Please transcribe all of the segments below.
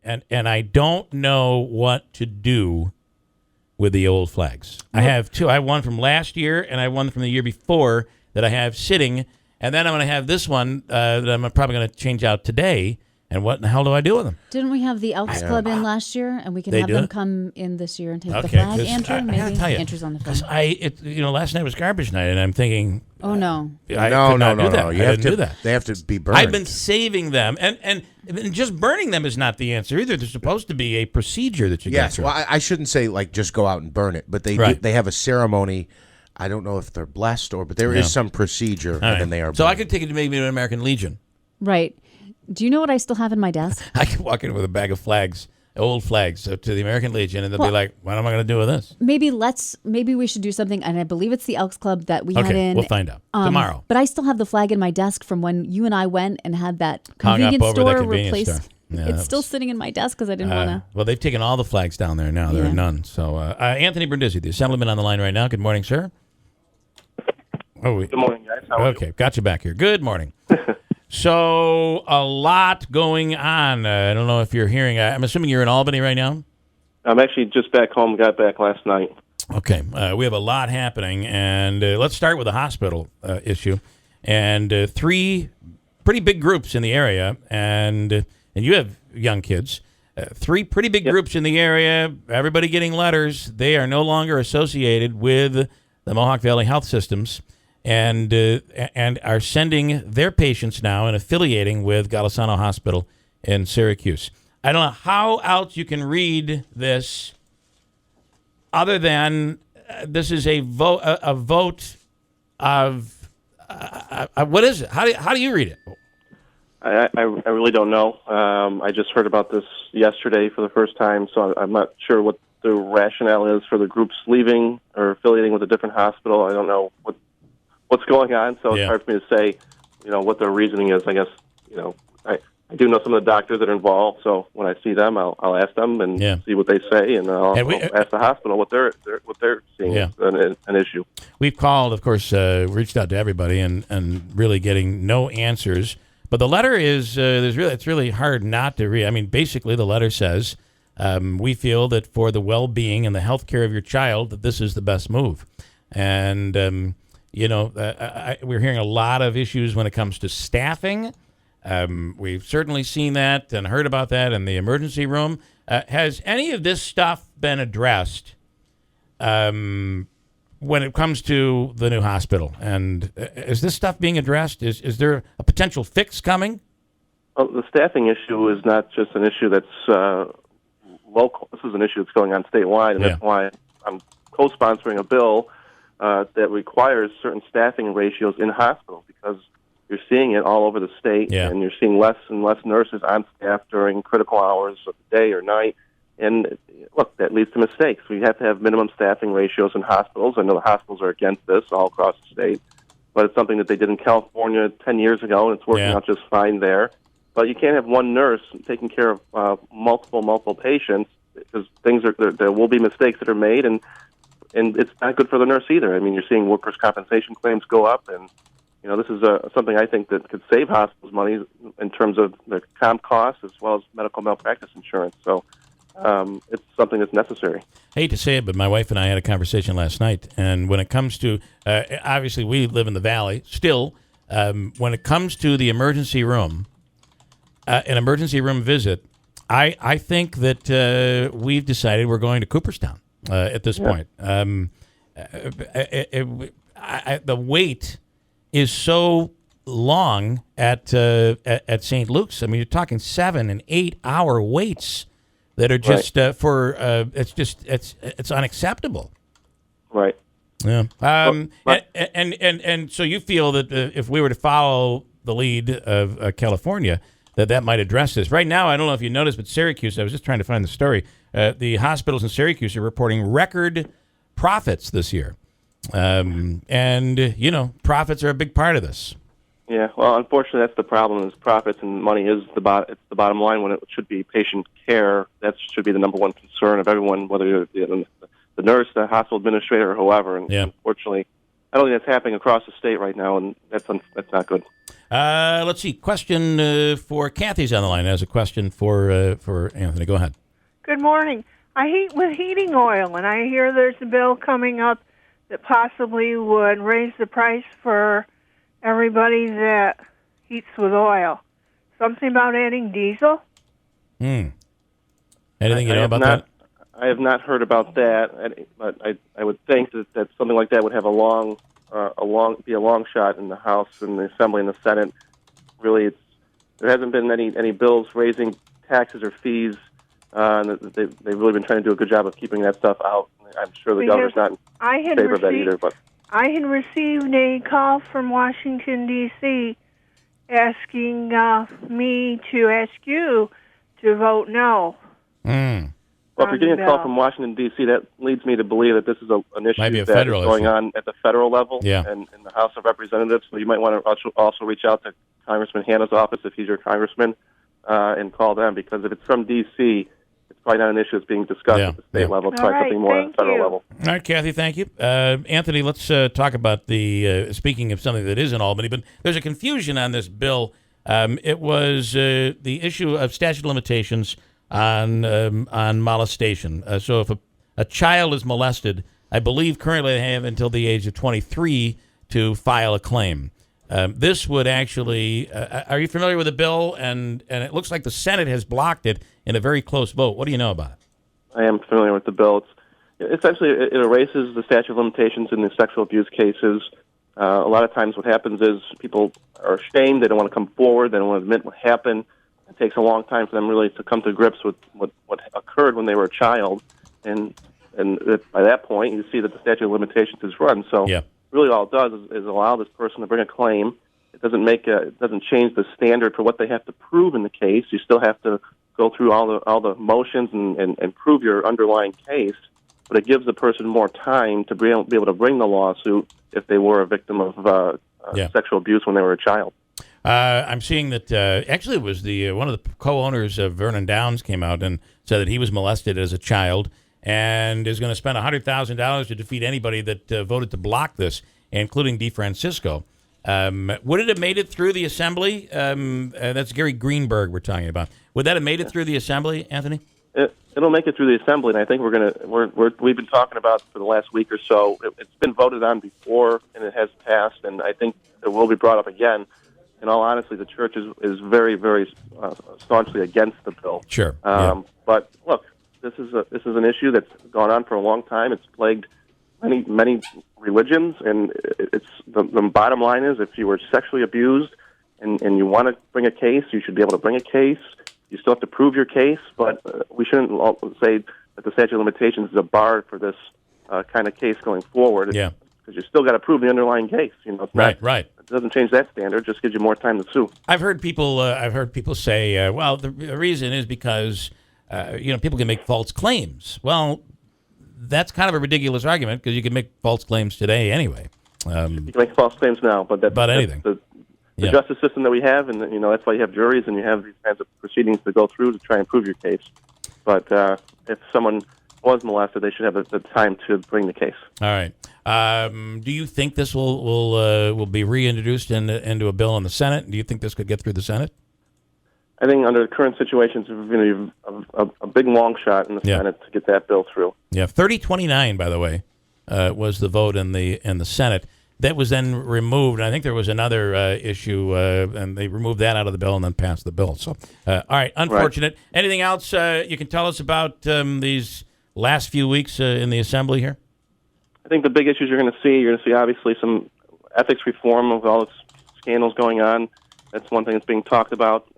and I don't know what to do with the old flags. I have two. I have one from last year, and I have one from the year before that I have sitting, and then I'm going to have this one that I'm probably going to change out today. And what in the hell do I do with them? Didn't we have the Elks Club in last year, and we can have them come in this year and take the flag? Andrew, maybe Andrew's on the phone. Last night was garbage night, and I'm thinking, oh no, no, you have to do that. They have to be burned. I've been saving them, and just burning them is not the answer either. There's supposed to be a procedure that you get through. Well, I shouldn't say like just go out and burn it, but they have a ceremony. I don't know if they're blessed but there is some procedure, and then they are. So burned. I could take it to maybe an American Legion. Right. Do you know what I still have in my desk? I could walk in with a bag of flags, old flags, to the American Legion, and they'll be like, "What am I going to do with this?" Maybe we should do something, and I believe it's the Elks Club that we had in. We'll find out tomorrow. But I still have the flag in my desk from when you and I went and had that convenience store replaced. Yeah, it's still sitting in my desk because I didn't want to. Well, they've taken all the flags down there now. There are none. So, Anthony Brindisi, the Assemblyman on the line right now. Good morning, sir. Good morning, guys. How are you? Got you back here. Good morning. So, a lot going on. I don't know if you're hearing. I'm assuming you're in Albany right now? I'm actually just back home. Got back last night. Okay. We have a lot happening, and let's start with the hospital issue. And three pretty big groups in the area, and you have young kids. Three pretty big groups in the area, everybody getting letters. They are no longer associated with the Mohawk Valley Health Systems. And are sending their patients now and affiliating with Golisano Hospital in Syracuse. I don't know how else you can read this other than this is a vote of what is it? How do you read it? I really don't know. I just heard about this yesterday for the first time, so I'm not sure what the rationale is for the groups leaving or affiliating with a different hospital. I don't know what's going on, so it's hard for me to say, what their reasoning is. I guess, I do know some of the doctors that are involved, so when I see them, I'll ask them and see what they say, and I'll ask the hospital what they're seeing as an issue. We've called, of course, reached out to everybody, and really getting no answers. But the letter is it's really hard not to read. I mean, basically, the letter says we feel that for the well-being and the health care of your child, that this is the best move, and. We're hearing a lot of issues when it comes to staffing. We've certainly seen that and heard about that in the emergency room. Has any of this stuff been addressed when it comes to the new hospital? And is this stuff being addressed? Is there a potential fix coming? Well, the staffing issue is not just an issue that's local. This is an issue that's going on statewide, and that's why I'm co-sponsoring a bill that requires certain staffing ratios in hospitals, because you're seeing it all over the state, and you're seeing less and less nurses on staff during critical hours of the day or night. And look, that leads to mistakes. We have to have minimum staffing ratios in hospitals. I know the hospitals are against this all across the state, but it's something that they did in California 10 years ago, and it's working out just fine there. But you can't have one nurse taking care of multiple patients, because there will be mistakes that are made, and it's not good for the nurse either. I mean, you're seeing workers' compensation claims go up, and this is something I think that could save hospitals money in terms of the comp costs as well as medical malpractice insurance. So it's something that's necessary. I hate to say it, but my wife and I had a conversation last night, and when it comes to obviously we live in the Valley still. When it comes to the emergency room, an emergency room visit, I think that we've decided we're going to Cooperstown. At this point, the wait is so long at St. Luke's. I mean, you're talking 7 and 8 hour waits that are just it's unacceptable. Right. Yeah. And so you feel that if we were to follow the lead of California, that might address this. Right now, I don't know if you noticed, but Syracuse, I was just trying to find the story. The hospitals in Syracuse are reporting record profits this year. And, profits are a big part of this. Yeah, well, unfortunately, that's the problem, is profits and money is the bottom line when it should be patient care. That should be the number one concern of everyone, whether you're the nurse, the hospital administrator, or whoever. And unfortunately, I don't think that's happening across the state right now, and that's not good. Let's see. Question for Kathy's on the line. Has a question for Anthony. Go ahead. Good morning. I heat with heating oil, and I hear there's a bill coming up that possibly would raise the price for everybody that heats with oil. Something about adding diesel? Anything you know about that? I have not heard about that, but I would think that something like that would have be a long shot in the House and the Assembly and the Senate. Really, there hasn't been any bills raising taxes or fees. They've really been trying to do a good job of keeping that stuff out. I'm sure the governor's not in favor of that either. But I had received a call from Washington, D.C., asking me to ask you to vote no. Well, if you're getting a call from Washington, D.C., that leads me to believe that this is an issue that is going on at the federal level and in the House of Representatives. So you might want to also reach out to Congressman Hanna's office if he's your congressman and call them, because if it's from D.C., it's probably not an issue that's being discussed at the state level. It's probably something more at the federal level. All right, Kathy, thank you. Anthony, let's talk about speaking of something that is in Albany, but there's a confusion on this bill. It was the issue of statute of limitations on molestation. So if a child is molested, I believe currently they have until the age of 23 to file a claim. This would actually, are you familiar with the bill? And it looks like the Senate has blocked it in a very close vote. What do you know about it? I am familiar with the bill. Essentially, it erases the statute of limitations in the sexual abuse cases. A lot of times what happens is people are ashamed. They don't want to come forward. They don't want to admit what happened. It takes a long time for them really to come to grips with what occurred when they were a child. And by that point, you see that the statute of limitations is run. So really all it does is allow this person to bring a claim. It doesn't change the standard for what they have to prove in the case. You still have to go through all the motions and prove your underlying case, but it gives the person more time to be able to bring the lawsuit if they were a victim of sexual abuse when they were a child. I'm seeing that actually it was one of the co-owners of Vernon Downs came out and said that he was molested as a child and is going to spend $100,000 to defeat anybody that voted to block this, including DeFrancisco. Would it have made it through the Assembly? That's Gary Greenberg we're talking about. Would that have made it through the Assembly, Anthony? It'll make it through the Assembly, and I think we've been talking about for the last week or so. It's been voted on before, and it has passed, and I think it will be brought up again. In all honesty, the church is very, very staunchly against the bill. Sure. But look, this is an issue that's gone on for a long time. It's plagued many religions, and it's the bottom line is if you were sexually abused and you want to bring a case, you should be able to bring a case. You still have to prove your case, but we shouldn't say that the statute of limitations is a bar for this kind of case going forward. Yeah. Because you still got to prove the underlying case. It's right. It doesn't change that standard; just gives you more time to sue. I've heard people say, well, the reason is because people can make false claims. Well, that's kind of a ridiculous argument because you can make false claims today anyway. You can make false claims now, but anything. The justice system that we have, and that's why you have juries and you have these kinds of proceedings to go through to try and prove your case. But if someone was molested, they should have the time to bring the case. All right. Do you think this will be reintroduced into a bill in the Senate? Do you think this could get through the Senate? I think under the current situations, a big long shot in the Senate to get that bill through. Yeah, 30-29, by the way, was the vote in the Senate. That was then removed. I think there was another issue, and they removed that out of the bill and then passed the bill. So, all right, unfortunate. Right. Anything else you can tell us about these last few weeks in the Assembly here? I think the big issues you're going to see obviously some ethics reform of all the scandals going on. That's one thing that's being talked about.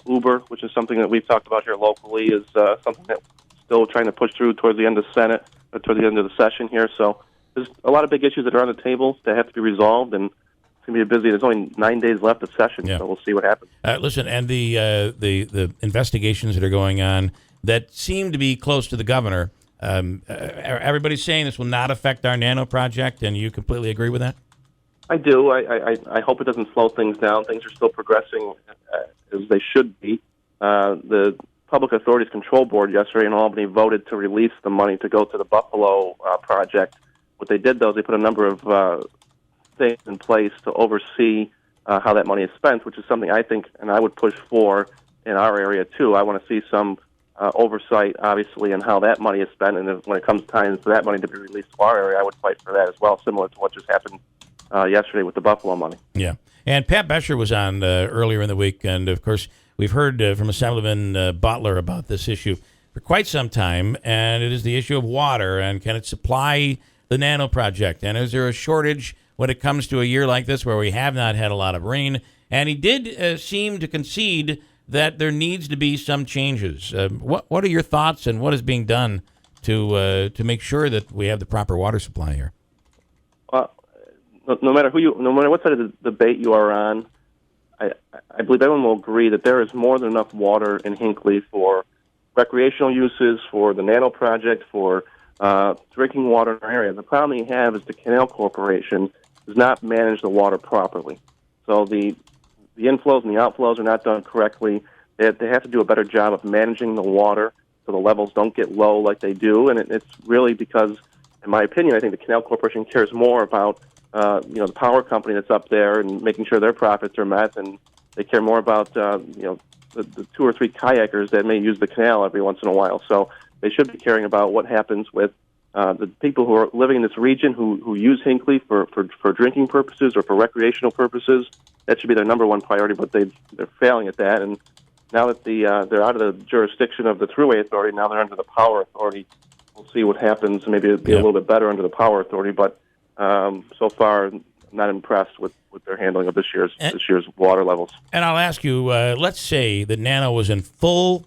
Uber, which is something that we've talked about here locally, is something that we're still trying to push through towards the end of the Senate, or toward the end of the session here. So there's a lot of big issues that are on the table that have to be resolved, and it's going to be busy. There's only 9 days left of session, so we'll see what happens. Listen, and the investigations that are going on that seem to be close to the governor, everybody's saying this will not affect our nano project, and you completely agree with that? I do. I hope it doesn't slow things down. Things are still progressing as they should be. The Public Authorities Control Board yesterday in Albany voted to release the money to go to the Buffalo project. What they did, though, is they put a number of things in place to oversee how that money is spent, which is something I think and I would push for in our area too. I want to see some oversight, obviously, on how that money is spent, and when it comes time for that money to be released to our area, I would fight for that as well, similar to what just happened yesterday with the Buffalo money. Yeah, and Pat Bescher was on earlier in the week, and of course, we've heard from Assemblyman Butler about this issue for quite some time, and it is the issue of water, and can it supply the Nano project, and is there a shortage when it comes to a year like this where we have not had a lot of rain? And he did seem to concede that there needs to be some changes. What are your thoughts, and what is being done to make sure that we have the proper water supply here? No matter what side of the debate you are on, I believe everyone will agree that there is more than enough water in Hinckley for recreational uses, for the Nano project, for drinking water in our area. The problem you have is the Canal Corporation does not manage the water properly. So the inflows and the outflows are not done correctly. They have to do a better job of managing the water so the levels don't get low like they do. And it's really because, in my opinion, I think the Canal Corporation cares more about the power company that's up there and making sure their profits are met, and they care more about the 2 or 3 kayakers that may use the canal every once in a while. So they should be caring about what happens with the people who are living in this region who use Hinckley for drinking purposes or for recreational purposes. That should be their number one priority, but they're failing at that. And now that they're out of the jurisdiction of the Thruway Authority, now they're under the Power Authority. We'll see what happens. Maybe it'll be a little bit better under the Power Authority, but so far, I'm not impressed with their handling of this year's water levels. And I'll ask you, let's say that Nano was in full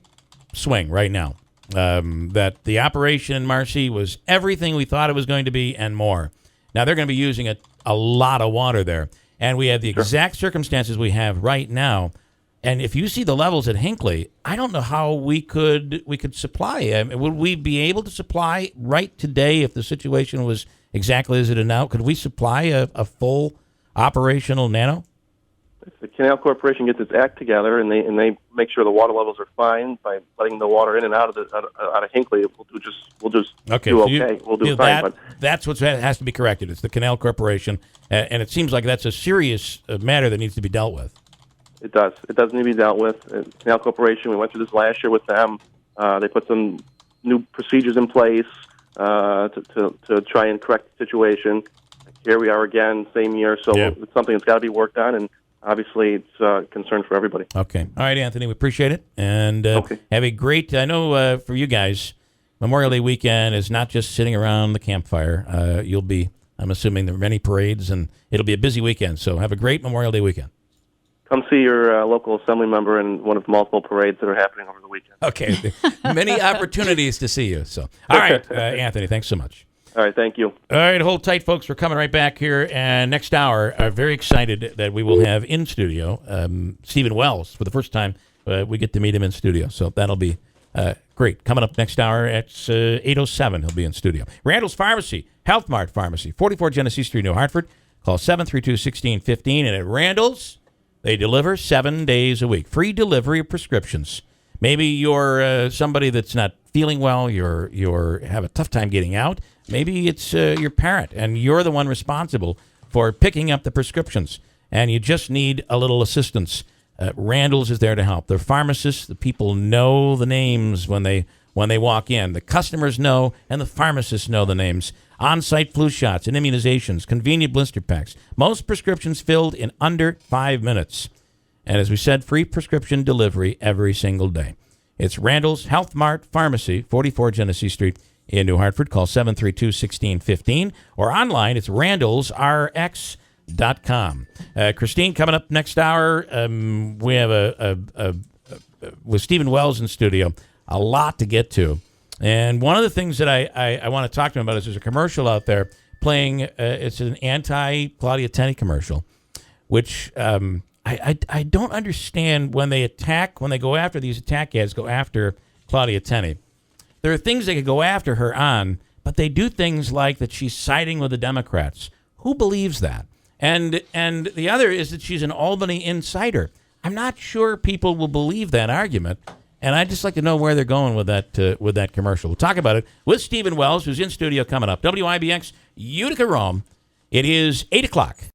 swing right now, that the operation in Marcy was everything we thought it was going to be and more. Now, they're going to be using a lot of water there, and we have the exact circumstances we have right now. And if you see the levels at Hinckley, I don't know how we could supply. Would we be able to supply right today if the situation was exactly as it is now? Could we supply a full operational Nano? If the Canal Corporation gets its act together and they make sure the water levels are fine by letting the water in and out of Hinckley, we'll just do okay. We'll do fine. But that's what has to be corrected. It's the Canal Corporation, and it seems like that's a serious matter that needs to be dealt with. It does. It does need to be dealt with. Canal Corporation, we went through this last year with them. They put some new procedures in place to try and correct the situation. Here we are again, same year. So it's something that's got to be worked on, and obviously it's a concern for everybody. Okay. All right, Anthony, we appreciate it. And have a great, I know for you guys, Memorial Day weekend is not just sitting around the campfire. You'll be, I'm assuming there are many parades, and it'll be a busy weekend. So have a great Memorial Day weekend. Come see your local assembly member in one of multiple parades that are happening over the weekend. Okay. Many opportunities to see you. So, all right, Anthony, thanks so much. All right, thank you. All right, hold tight, folks. We're coming right back here. And next hour, I'm very excited that we will have in studio Stephen Wells. For the first time, we get to meet him in studio. So that'll be great. Coming up next hour at 8:07, he'll be in studio. Randall's Pharmacy, Health Mart Pharmacy, 44 Genesee Street, New Hartford. Call 732-1615. And at Randall's, they deliver 7 days a week. Free delivery of prescriptions. Maybe you're somebody that's not feeling well. You're have a tough time getting out. Maybe it's your parent, and you're the one responsible for picking up the prescriptions, and you just need a little assistance. Randall's is there to help. They're pharmacists. The people know the names when they walk in. The customers know, and the pharmacists know the names. On-site flu shots and immunizations, convenient blister packs. Most prescriptions filled in under 5 minutes. And as we said, free prescription delivery every single day. It's Randall's Health Mart Pharmacy, 44 Genesee Street in New Hartford. Call 732-1615. Or online, it's randallsrx.com. Christine, coming up next hour, we have with Stephen Wells in studio, a lot to get to. And one of the things that I want to talk to him about is there's a commercial out there playing. It's an anti-Claudia Tenney commercial, which I don't understand when they go after these attack ads, go after Claudia Tenney. There are things they could go after her on, but they do things like that she's siding with the Democrats. Who believes that? And the other is that she's an Albany insider. I'm not sure people will believe that argument. And I'd just like to know where they're going with that commercial. We'll talk about it with Stephen Wells, who's in studio coming up. WIBX, Utica, Rome. It is 8 o'clock.